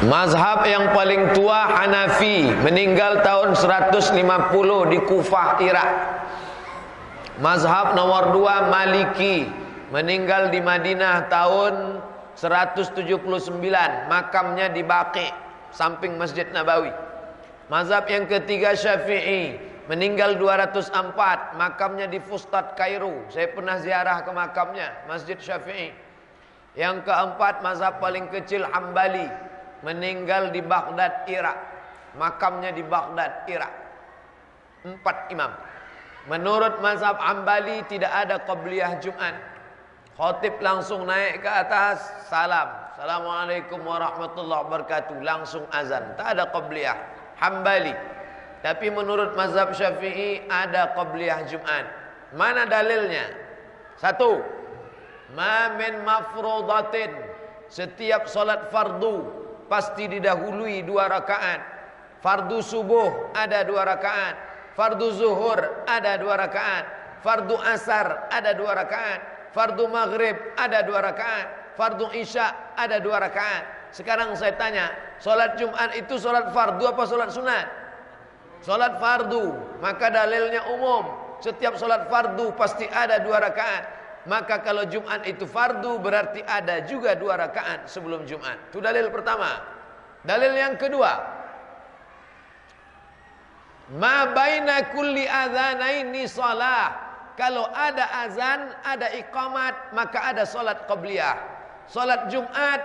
Mazhab yang paling tua Hanafi, meninggal tahun 150 di Kufah, Irak. Mazhab nomor 2 Maliki, meninggal di Madinah tahun 179, makamnya di Baqi, samping Masjid Nabawi. Mazhab yang ketiga Syafi'i, meninggal 204, makamnya di Fustat, Kairo. Saya pernah ziarah ke makamnya, Masjid Syafi'i. Yang keempat mazhab paling kecil Hambali, meninggal di Baghdad, Irak. Makamnya di Baghdad, Irak. 4 imam. Menurut mazhab Hambali tidak ada qabliyah Jumat. Khatib langsung naik ke atas, salam, Assalamualaikum warahmatullahi wabarakatuh, langsung azan. Tak ada qabliyah Hambali. Tapi menurut mazhab Syafi'i ada qabliyah Jumat. Mana dalilnya? 1. Ma min mafrudatin, setiap salat fardu pasti didahului 2 rakaat. Fardu subuh ada 2 rakaat, fardu zuhur ada 2 rakaat, fardu asar ada 2 rakaat, fardu maghrib ada 2 rakaat, fardu isya ada 2 rakaat. Sekarang saya tanya, salat Jumat itu salat fardu apa salat sunat? Salat fardu. Maka dalilnya umum, setiap salat fardu pasti ada 2 rakaat. Maka kalau Jumat itu fardu, berarti ada juga 2 rakaat sebelum Jumat. Itu dalil pertama. Dalil yang kedua, ma baina kulli adzanaini shalah. Kalau ada azan, ada iqamat, maka ada salat qabliyah. Salat Jumat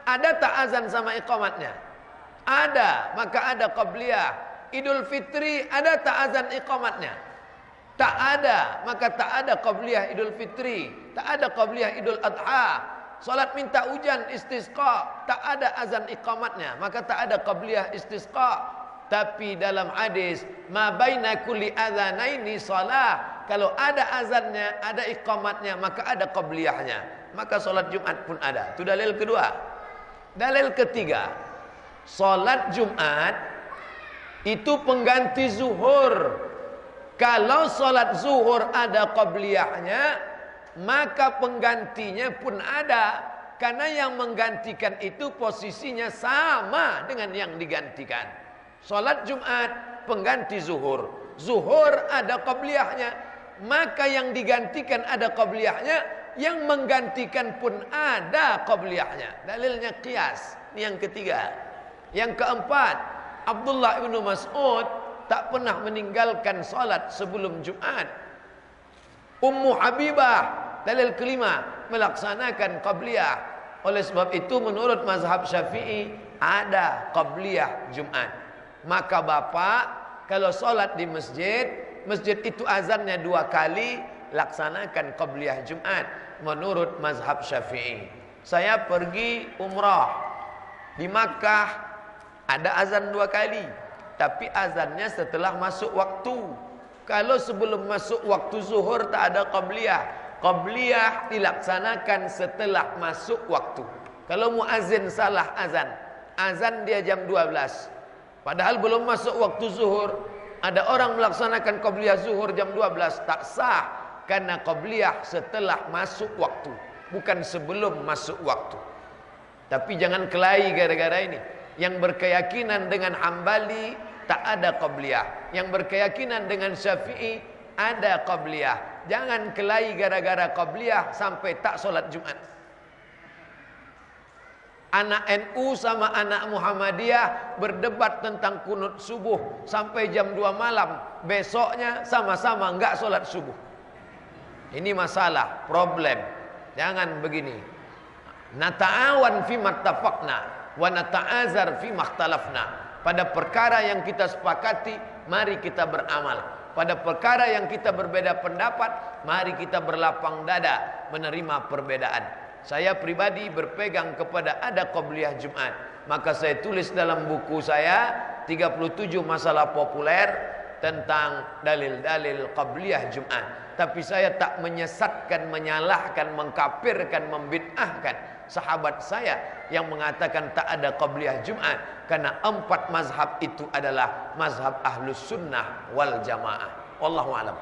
ada tak azan sama iqamatnya? Ada, maka ada qabliyah. Idul Fitri ada tak azan iqamatnya? Tak ada, maka tak ada qabliyah Idul Fitri, tak ada qabliyah Idul Adha. Salat minta hujan istisqa, tak ada azan iqamatnya, maka tak ada qabliyah istisqa. Tapi dalam hadis ma baina kulli adzanaini shalah, kalau ada azannya, ada iqamatnya, maka ada qabliyahnya. Maka salat Jumat pun ada. Itu dalil kedua. Dalil ketiga, salat Jumat itu pengganti zuhur. Kalau salat zuhur ada qabliyahnya, maka penggantinya pun ada. Karena yang menggantikan itu posisinya sama dengan yang digantikan. Salat Jumat pengganti zuhur. Zuhur ada qabliyahnya, maka yang digantikan ada qabliyahnya, yang menggantikan pun ada qabliyahnya. Dalilnya qiyas. Ini yang ketiga. Yang keempat, Abdullah bin Mas'ud tak pernah meninggalkan salat sebelum Jumat. Ummu Habibah, dalil kelima, melaksanakan qabliyah. Oleh sebab itu menurut mazhab Syafi'i ada qabliyah Jumat. Maka bapak kalau salat di masjid, masjid itu azannya 2 kali, laksanakan qabliyah Jumat menurut mazhab Syafi'i. Saya pergi umrah di Makkah, ada azan 2 kali. Tapi azannya setelah masuk waktu. Kalau sebelum masuk waktu zuhur tak ada qabliyah. Qabliyah dilaksanakan setelah masuk waktu. Kalau muazin salah azan, azan dia jam 12, padahal belum masuk waktu zuhur, ada orang melaksanakan qabliyah zuhur jam 12, tak sah. Karena qabliyah setelah masuk waktu, bukan sebelum masuk waktu. Tapi jangan kelahi gara-gara ini. Yang berkeyakinan dengan Hambali tak ada qabliyah, yang berkeyakinan dengan Syafi'i ada qabliyah. Jangan kelahi gara-gara qabliyah sampai tak solat Jumat. Anak NU sama anak Muhammadiyah berdebat tentang kunut subuh sampai jam 2 malam. Besoknya sama-sama enggak solat subuh. Ini masalah, problem. Jangan begini. Nata'awan fi mattafaqna wa nata'azar fi makhtalafna. Pada perkara yang kita sepakati, mari kita beramal. Pada perkara yang kita berbeda pendapat, mari kita berlapang dada menerima perbedaan. Saya pribadi berpegang kepada ada qabliyah Jumat. Maka saya tulis dalam buku saya 37 masalah populer tentang dalil-dalil qabliyah Jumat. Tapi saya tak menyesatkan, menyalahkan, mengkafirkan, membid'ahkan sahabat saya yang mengatakan tak ada qabliyah Jumat. Karena 4 mazhab itu adalah mazhab ahlus sunnah wal jamaah. Wallahu a'lam.